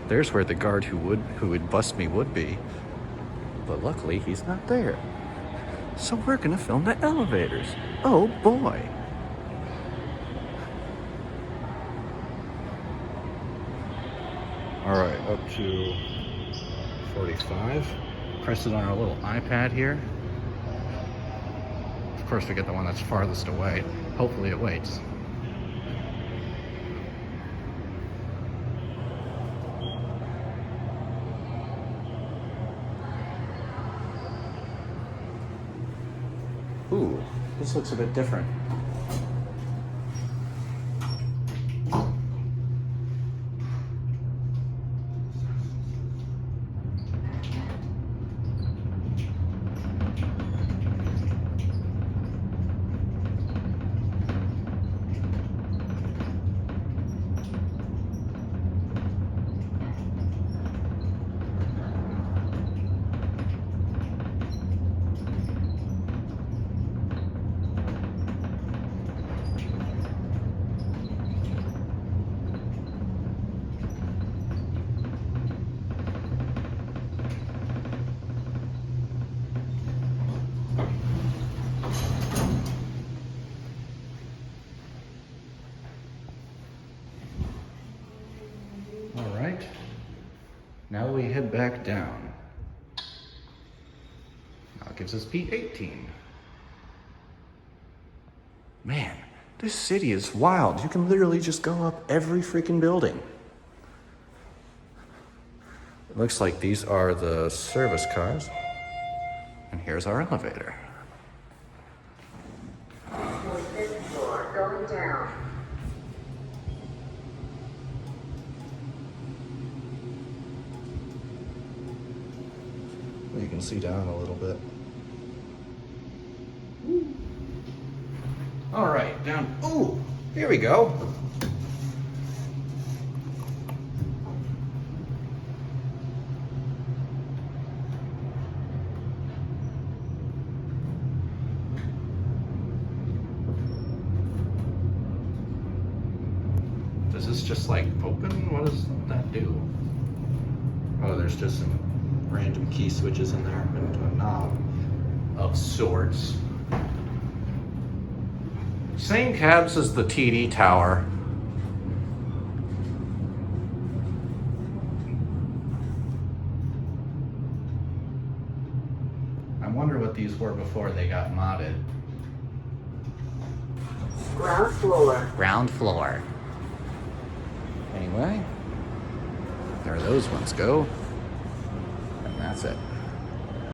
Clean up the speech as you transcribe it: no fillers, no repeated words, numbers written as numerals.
There's where the guard who would bust me would be. But luckily, he's not there. So we're gonna film the elevators. Oh boy. All right, up to 45. Press it on our little iPad here. Of course, we get the one that's farthest away. Hopefully it waits. Ooh, this looks a bit different. All right, now we head back down. Now it gives us P18. Man, this city is wild. You can literally just go up every freaking building. It looks like these are the service cars. And here's our elevator. Fifth floor, going down. You can see down a little bit. All right, down. Ooh, here we go. Does this just like open? What does that do? Oh, there's just some random key switches in there and a knob of sorts. Same cabs as the TD tower. I wonder what these were before they got modded. Ground floor. Ground floor. Anyway, there those ones go. And that's it.